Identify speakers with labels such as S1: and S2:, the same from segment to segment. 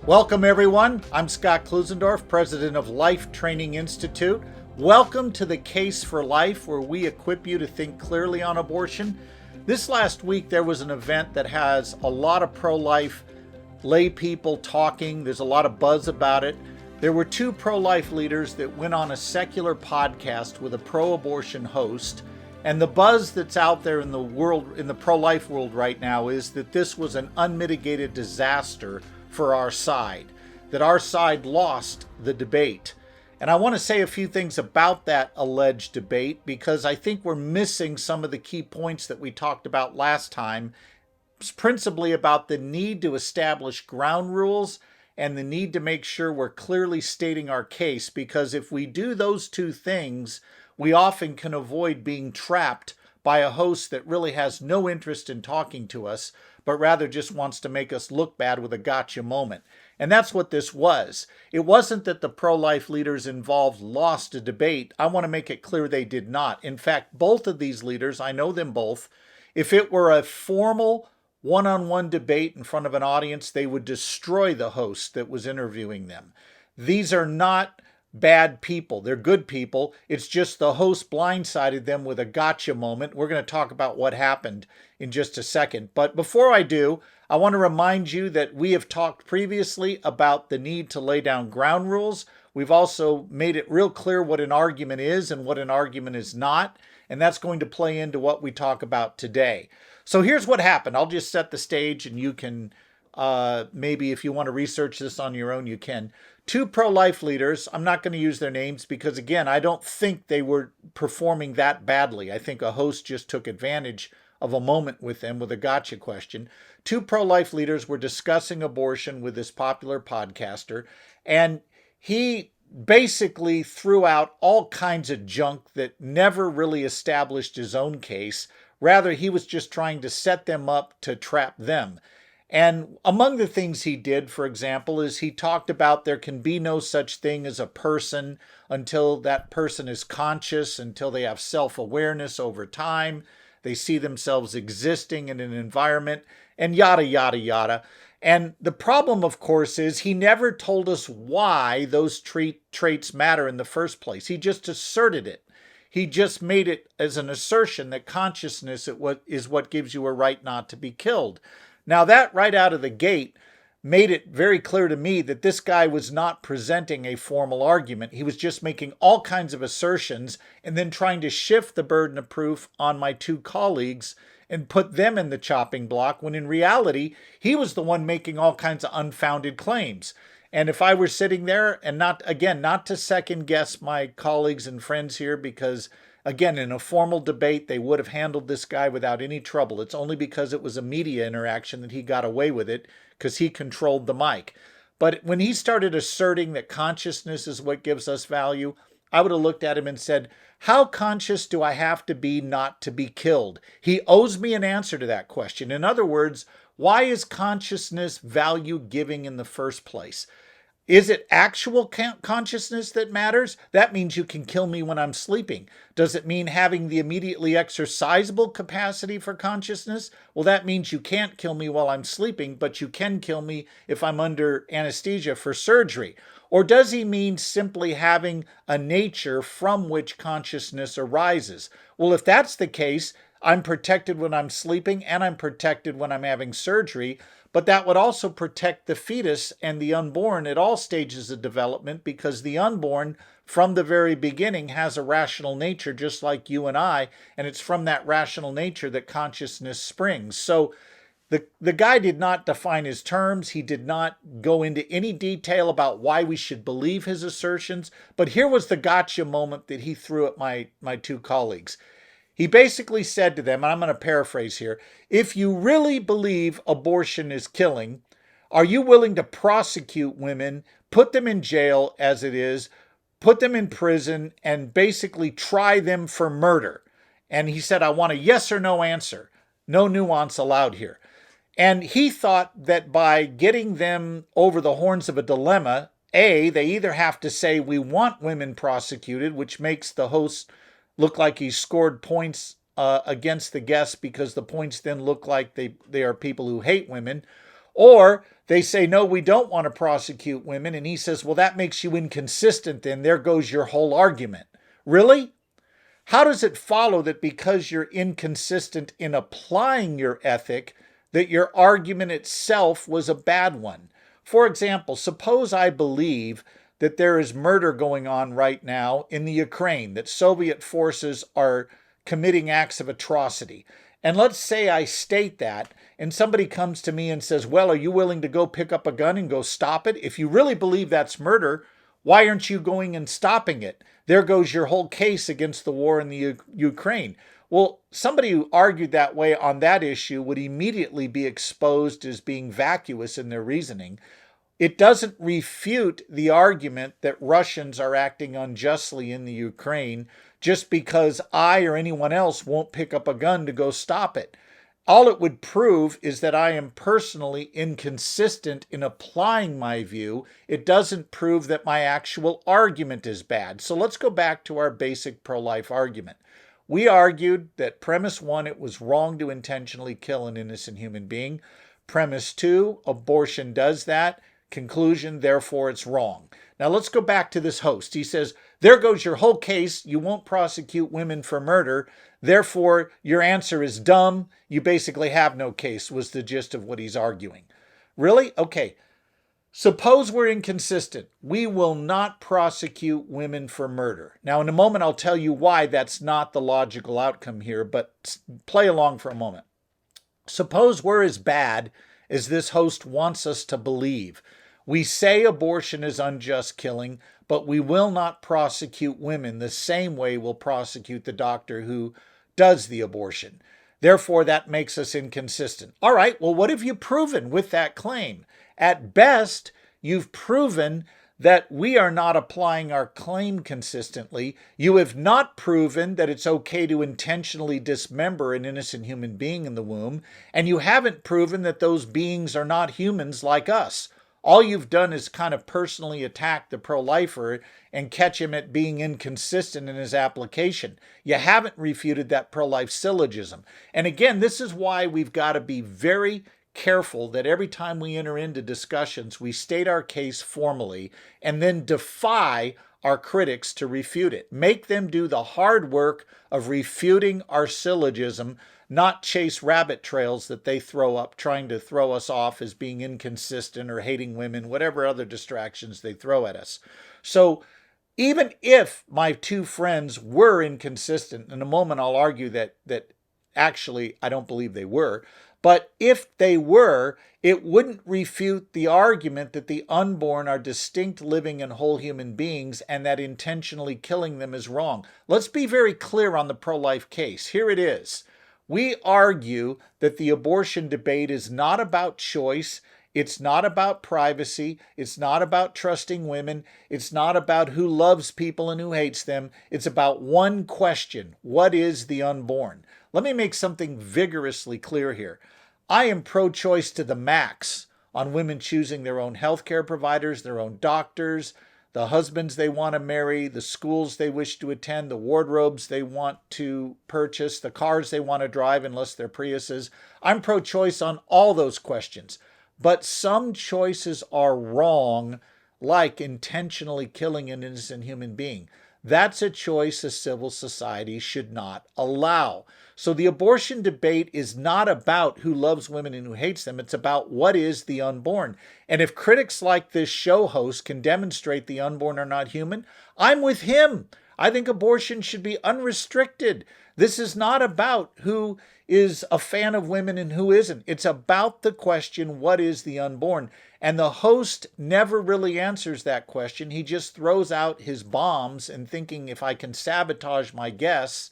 S1: Welcome, everyone. I'm Scott Klusendorf, president of Life Training Institute. Welcome to the Case for Life, where we equip you to think clearly on abortion. This last week, there was an event that has a lot of pro-life lay people talking. There's a lot of buzz about it. There were two pro-life leaders that went on a secular podcast with a pro-abortion host. And the buzz that's out there in the world, in the pro-life world right now, is that this was an unmitigated disaster for our side, that our side lost the debate. And I want to say a few things about that alleged debate, because I think we're missing some of the key points that we talked about last time, principally about the need to establish ground rules and the need to make sure we're clearly stating our case, because if we do those two things, we often can avoid being trapped by a host that really has no interest in talking to us, but rather just wants to make us look bad with a gotcha moment. And that's what this was. It wasn't that the pro-life leaders involved lost a debate. I want to make it clear they did not. In fact, both of these leaders, I know them both, if it were a formal one-on-one debate in front of an audience, they would destroy the host that was interviewing them. These are not bad people. They're good people. It's just the host blindsided them with a gotcha moment. We're going to talk about what happened in just a second. But before I do, I want to remind you that we have talked previously about the need to lay down ground rules. We've also made it real clear what an argument is and what an argument is not. And that's going to play into what we talk about today. So here's what happened. I'll just set the stage, and you can maybe if you want to research this on your own, you can. Two pro-life leaders, I'm not going to use their names because, again, I don't think they were performing that badly. I think a host just took advantage of a moment with them with a gotcha question. Two pro-life leaders were discussing abortion with this popular podcaster, and he basically threw out all kinds of junk that never really established his own case. Rather, he was just trying to set them up to trap them. And among the things he did, for example, is he talked about there can be no such thing as a person until that person is conscious, until they have self-awareness over time, they see themselves existing in an environment, and yada, yada, yada. And the problem, of course, is he never told us why those traits matter in the first place. He just asserted it. He just made it as an assertion that consciousness is what gives you a right not to be killed. Now that right out of the gate made it very clear to me that this guy was not presenting a formal argument. He was just making all kinds of assertions and then trying to shift the burden of proof on my two colleagues and put them in the chopping block, when in reality, he was the one making all kinds of unfounded claims. And if I were sitting there, and not to second guess my colleagues and friends here, because again, in a formal debate, they would have handled this guy without any trouble. It's only because it was a media interaction that he got away with it, because he controlled the mic. But when he started asserting that consciousness is what gives us value, I would have looked at him and said, how conscious do I have to be not to be killed? He owes me an answer to that question. In other words, why is consciousness value giving in the first place? Is it actual consciousness that matters? That means you can kill me when I'm sleeping. Does it mean having the immediately exercisable capacity for consciousness? Well, that means you can't kill me while I'm sleeping, but you can kill me if I'm under anesthesia for surgery. Or does he mean simply having a nature from which consciousness arises? Well, if that's the case, I'm protected when I'm sleeping and I'm protected when I'm having surgery. But that would also protect the fetus and the unborn at all stages of development, because the unborn from the very beginning has a rational nature just like you and I, and it's from that rational nature that consciousness springs. So the guy did not define his terms. He did not go into any detail about why we should believe his assertions. But here was the gotcha moment that he threw at my two colleagues. He basically said to them, and I'm going to paraphrase here, if you really believe abortion is killing, are you willing to prosecute women, put them in jail as it is, put them in prison, and basically try them for murder? And he said, I want a yes or no answer. No nuance allowed here. And he thought that by getting them over the horns of a dilemma, A, they either have to say we want women prosecuted, which makes the host look like he scored points against the guests, because the points then look like they are people who hate women, Or they say, no, we don't want to prosecute women. And he says, well, that makes you inconsistent then. There goes your whole argument. Really? How does it follow that because you're inconsistent in applying your ethic, that your argument itself was a bad one? For example, suppose I believe that there is murder going on right now in the Ukraine, that Soviet forces are committing acts of atrocity. And let's say I state that, and somebody comes to me and says, well, are you willing to go pick up a gun and go stop it? If you really believe that's murder, why aren't you going and stopping it? There goes your whole case against the war in the Ukraine. Well, somebody who argued that way on that issue would immediately be exposed as being vacuous in their reasoning. It doesn't refute the argument that Russians are acting unjustly in the Ukraine just because I or anyone else won't pick up a gun to go stop it. All it would prove is that I am personally inconsistent in applying my view. It doesn't prove that my actual argument is bad. So let's go back to our basic pro-life argument. We argued that premise 1, it was wrong to intentionally kill an innocent human being. Premise 2, abortion does that. Conclusion, therefore it's wrong. Now let's go back to this host. He says, there goes your whole case. You won't prosecute women for murder. Therefore, your answer is dumb. You basically have no case, was the gist of what he's arguing. Really? Okay. Suppose we're inconsistent. We will not prosecute women for murder. Now, in a moment, I'll tell you why that's not the logical outcome here, but play along for a moment. Suppose we're as bad as this host wants us to believe. We say abortion is unjust killing, but we will not prosecute women the same way we'll prosecute the doctor who does the abortion. Therefore, that makes us inconsistent. All right, well, what have you proven with that claim? At best, you've proven that we are not applying our claim consistently. You have not proven that it's okay to intentionally dismember an innocent human being in the womb, and you haven't proven that those beings are not humans like us. All you've done is kind of personally attack the pro-lifer and catch him at being inconsistent in his application. You haven't refuted that pro-life syllogism. And again, this is why we've got to be very careful that every time we enter into discussions, we state our case formally and then defy our critics to refute it. Make them do the hard work of refuting our syllogism, not chase rabbit trails that they throw up, trying to throw us off as being inconsistent or hating women, whatever other distractions they throw at us. So even if my two friends were inconsistent, in a moment I'll argue that actually I don't believe they were, but if they were, it wouldn't refute the argument that the unborn are distinct, living, and whole human beings and that intentionally killing them is wrong. Let's be very clear on the pro-life case. Here it is. We argue that the abortion debate is not about choice. It's not about privacy. It's not about trusting women. It's not about who loves people and who hates them. It's about one question. What is the unborn? Let me make something vigorously clear here. I am pro-choice to the max on women choosing their own healthcare providers, their own doctors, the husbands they want to marry, the schools they wish to attend, the wardrobes they want to purchase, the cars they want to drive unless they're Priuses. I'm pro-choice on all those questions. But some choices are wrong, like intentionally killing an innocent human being. That's a choice a civil society should not allow. So the abortion debate is not about who loves women and who hates them. It's about what is the unborn. And if critics like this show host can demonstrate the unborn are not human, I'm with him. I think abortion should be unrestricted. This is not about who is a fan of women and who isn't. It's about the question, what is the unborn? And the host never really answers that question. He just throws out his bombs and thinking if I can sabotage my guests,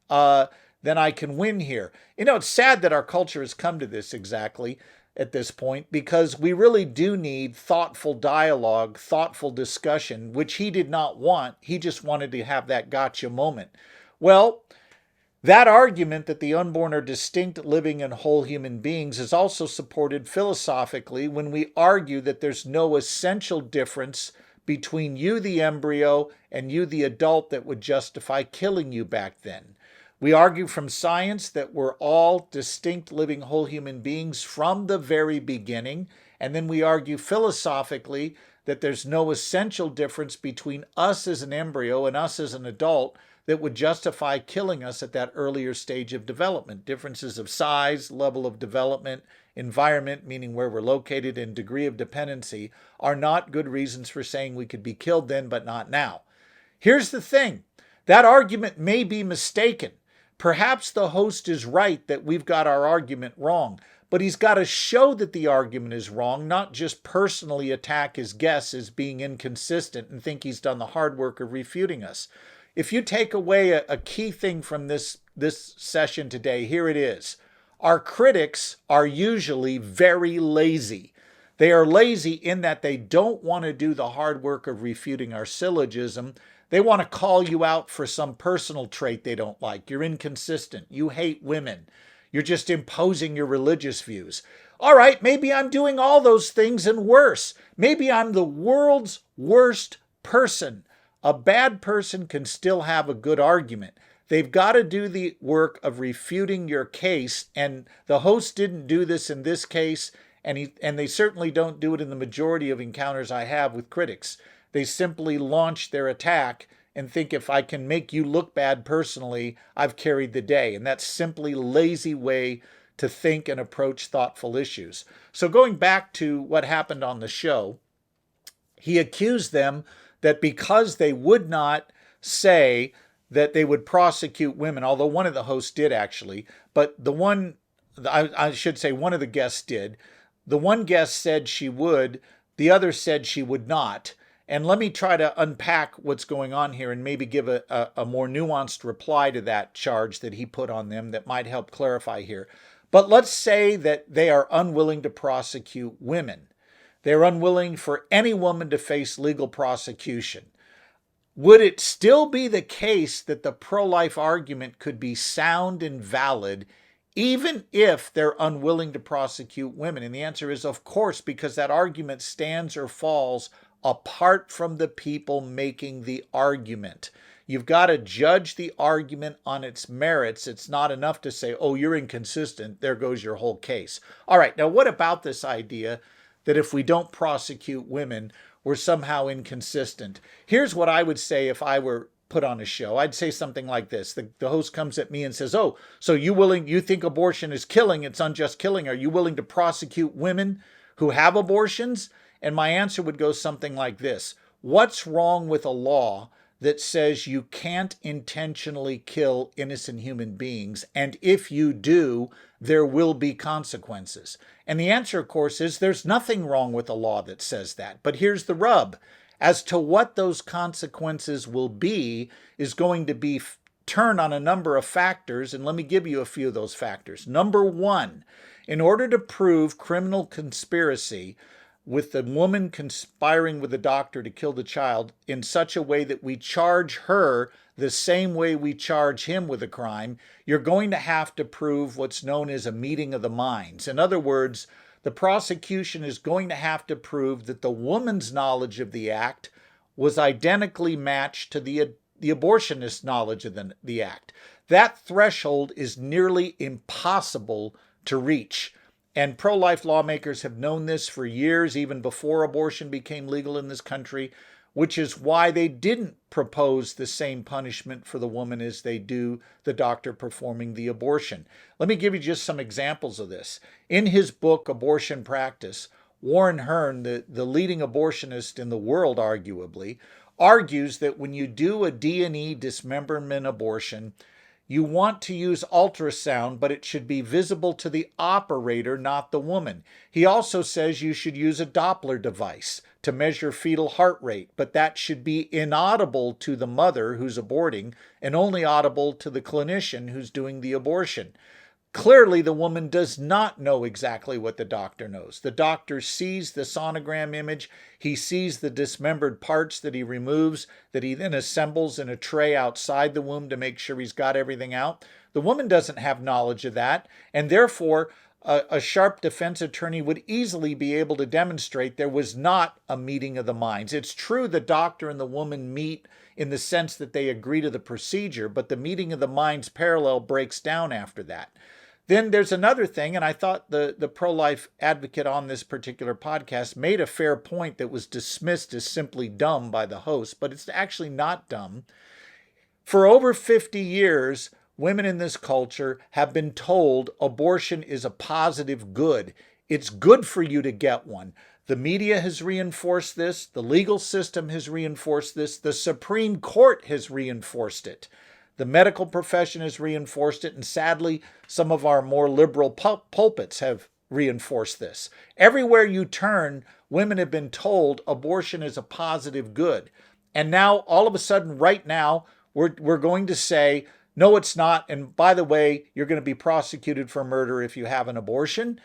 S1: then I can win here. You know, it's sad that our culture has come to this exactly at this point because we really do need thoughtful dialogue, thoughtful discussion, which he did not want. He just wanted to have that gotcha moment. Well, that argument that the unborn are distinct, living, and whole human beings is also supported philosophically when we argue that there's no essential difference between you, the embryo, and you, the adult, that would justify killing you back then. We argue from science that we're all distinct living whole human beings from the very beginning. And then we argue philosophically that there's no essential difference between us as an embryo and us as an adult that would justify killing us at that earlier stage of development. Differences of size, level of development, environment, meaning where we're located, and degree of dependency are not good reasons for saying we could be killed then but not now. Here's the thing. That argument may be mistaken. Perhaps the host is right that we've got our argument wrong, but he's got to show that the argument is wrong, not just personally attack his guests as being inconsistent and think he's done the hard work of refuting us. If you take away a key thing from this session today, here it is. Our critics are usually very lazy. They are lazy in that they don't want to do the hard work of refuting our syllogism. They want to call you out for some personal trait they don't like. You're inconsistent. You hate women. You're just imposing your religious views. All right, maybe I'm doing all those things and worse. Maybe I'm the world's worst person. A bad person can still have a good argument. They've got to do the work of refuting your case, and the host didn't do this in this case, and they certainly don't do it in the majority of encounters I have with critics. They simply launch their attack and think if I can make you look bad personally, I've carried the day. And that's simply a lazy way to think and approach thoughtful issues. So going back to what happened on the show, he accused them that because they would not say that they would prosecute women, although one of the hosts did actually, but I should say one of the guests did. The one guest said she would, the other said she would not. And let me try to unpack what's going on here and maybe give a more nuanced reply to that charge that he put on them that might help clarify here. But let's say that they are unwilling to prosecute women. They're unwilling for any woman to face legal prosecution. Would it still be the case that the pro-life argument could be sound and valid even if they're unwilling to prosecute women? And the answer is, of course, because that argument stands or falls apart from the people making the argument. You've got to judge the argument on its merits. It's not enough to say, oh, you're inconsistent, there goes your whole case. All right, now what about this idea that if we don't prosecute women, we're somehow inconsistent? Here's what I would say if I were put on a show. I'd say something like this. The host comes at me and says, oh, so you think abortion is killing, it's unjust killing. Are you willing to prosecute women who have abortions? And my answer would go something like this. What's wrong with a law that says you can't intentionally kill innocent human beings, and if you do, there will be consequences? And the answer, of course, is there's nothing wrong with a law that says that. But here's the rub. As to what those consequences will be is going to be turned on a number of factors, and let me give you a few of those factors. Number one, in order to prove criminal conspiracy with the woman conspiring with the doctor to kill the child in such a way that we charge her the same way we charge him with a crime, you're going to have to prove what's known as a meeting of the minds. In other words, the prosecution is going to have to prove that the woman's knowledge of the act was identically matched to the abortionist's knowledge of the act. That threshold is nearly impossible to reach. And pro-life lawmakers have known this for years, even before abortion became legal in this country, which is why they didn't propose the same punishment for the woman as they do the doctor performing the abortion. Let me give you just some examples of this. In his book, Abortion Practice, Warren Hearn, the leading abortionist in the world, arguably, argues that when you do a D&E dismemberment abortion, you want to use ultrasound, but it should be visible to the operator, not the woman. He also says you should use a Doppler device to measure fetal heart rate, but that should be inaudible to the mother who's aborting and only audible to the clinician who's doing the abortion. Clearly, the woman does not know exactly what the doctor knows. The doctor sees the sonogram image. He sees the dismembered parts that he removes, that he then assembles in a tray outside the womb to make sure he's got everything out. The woman doesn't have knowledge of that, and therefore, a sharp defense attorney would easily be able to demonstrate there was not a meeting of the minds. It's true the doctor and the woman meet in the sense that they agree to the procedure, but the meeting of the minds parallel breaks down after that. Then there's another thing, and I thought the pro-life advocate on this particular podcast made a fair point that was dismissed as simply dumb by the host, but it's actually not dumb. For over 50 years, women in this culture have been told abortion is a positive good. It's good for you to get one. The media has reinforced this. The legal system has reinforced this. The Supreme Court has reinforced it. The medical profession has reinforced it, and sadly, some of our more liberal pulpits have reinforced this. Everywhere you turn, women have been told abortion is a positive good. And now, all of a sudden, right now, we're going to say, no, it's not. And by the way, you're going to be prosecuted for murder if you have an abortion.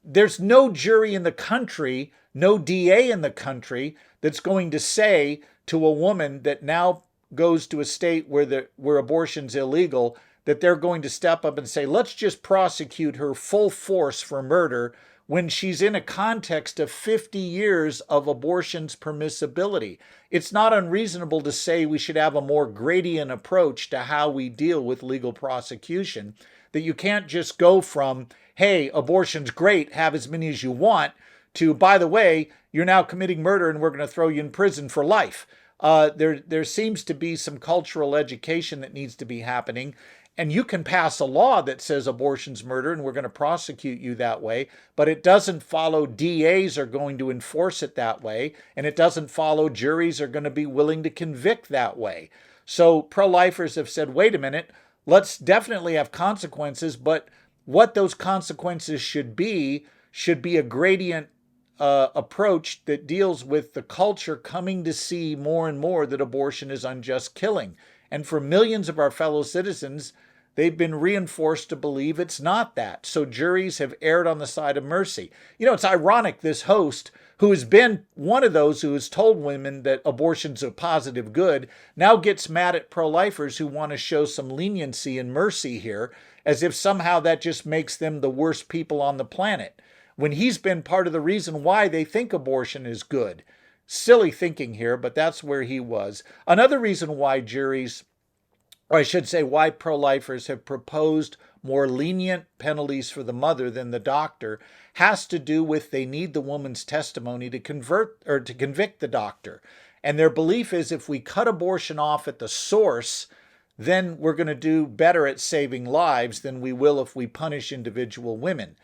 S1: There's no jury in the country, no DA in the country that's going to say to a woman that now goes to a state where abortion's illegal, that they're going to step up and say, let's just prosecute her full force for murder when she's in a context of 50 years of abortion's permissibility. It's not unreasonable to say we should have a more gradient approach to how we deal with legal prosecution, that you can't just go from, hey, abortion's great, have as many as you want, to, by the way, you're now committing murder and we're going to throw you in prison for life. There seems to be some cultural education that needs to be happening. And you can pass a law that says abortion's murder and we're going to prosecute you that way, but it doesn't follow DAs are going to enforce it that way, and it doesn't follow juries are going to be willing to convict that way. So pro-lifers have said, wait a minute, let's definitely have consequences, but what those consequences should be a gradient approach that deals with the culture coming to see more and more that abortion is unjust killing. And for millions of our fellow citizens, they've been reinforced to believe it's not that. So juries have erred on the side of mercy. You know, it's ironic, this host, who has been one of those who has told women that abortion's a positive good, now gets mad at pro-lifers who want to show some leniency and mercy here, as if somehow that just makes them the worst people on the planet, when he's been part of the reason why they think abortion is good. Silly thinking here, but that's where he was. Another reason why juries, or I should say why pro-lifers have proposed more lenient penalties for the mother than the doctor, has to do with they need the woman's testimony to convict the doctor. And their belief is if we cut abortion off at the source, then we're going to do better at saving lives than we will if we punish individual women.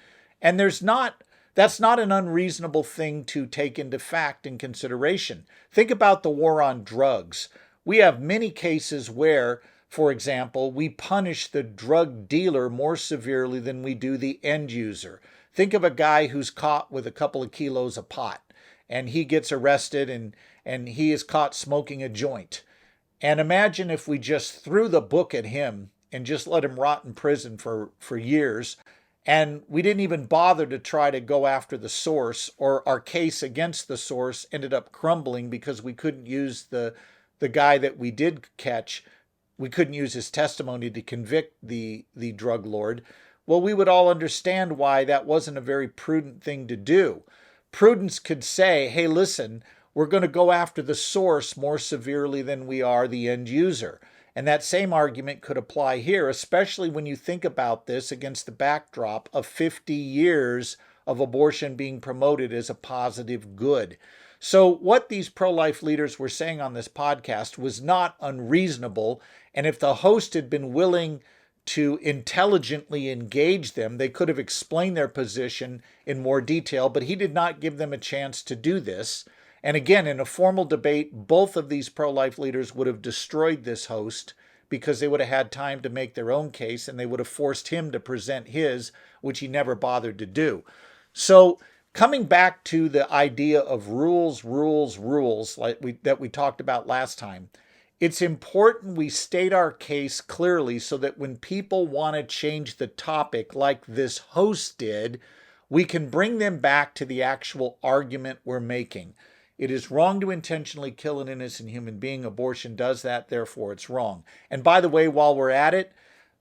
S1: And that's not an unreasonable thing to take into fact and consideration. Think about the war on drugs. We have many cases where, for example, we punish the drug dealer more severely than we do the end user. Think of a guy who's caught with a couple of kilos of pot, and he gets arrested and he is caught smoking a joint. And imagine if we just threw the book at him and just let him rot in prison for years, and we didn't even bother to try to go after the source, or our case against the source ended up crumbling because we couldn't use the guy that we did catch. We couldn't use his testimony to convict the drug lord. Well, we would all understand why that wasn't a very prudent thing to do. Prudence could say, hey, listen, we're going to go after the source more severely than we are the end user. And that same argument could apply here, especially when you think about this against the backdrop of 50 years of abortion being promoted as a positive good. So what these pro-life leaders were saying on this podcast was not unreasonable. And if the host had been willing to intelligently engage them, they could have explained their position in more detail, but he did not give them a chance to do this. And again, in a formal debate, both of these pro-life leaders would have destroyed this host because they would have had time to make their own case, and they would have forced him to present his, which he never bothered to do. So coming back to the idea of rules that we talked about last time, it's important we state our case clearly so that when people want to change the topic like this host did, we can bring them back to the actual argument we're making. It is wrong to intentionally kill an innocent human being. Abortion does that, therefore it's wrong. And by the way, while we're at it,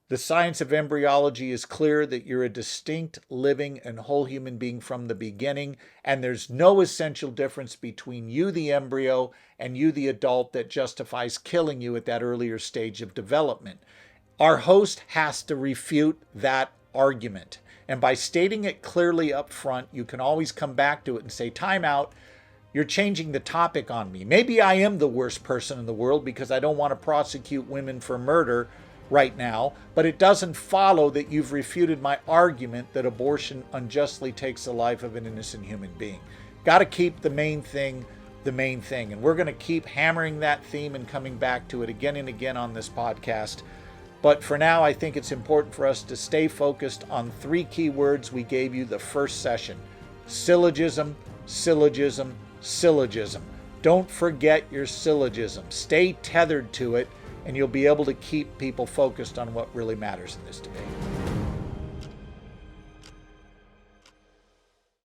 S1: The science of embryology is clear that you're a distinct, living, and whole human being from the beginning, and there's no essential difference between you, the embryo, and you, the adult, that justifies killing you at that earlier stage of development. Our host has to refute that argument. And by stating it clearly up front, you can always come back to it and say, time out, you're changing the topic on me. Maybe I am the worst person in the world because I don't want to prosecute women for murder right now, but it doesn't follow that you've refuted my argument that abortion unjustly takes the life of an innocent human being. Got to keep the main thing the main thing. And we're going to keep hammering that theme and coming back to it again and again on this podcast. But for now, I think it's important for us to stay focused on 3 key words we gave you the first session: syllogism, syllogism, syllogism. Don't forget your syllogism. Stay tethered to it, and you'll be able to keep people focused on what really matters in this debate.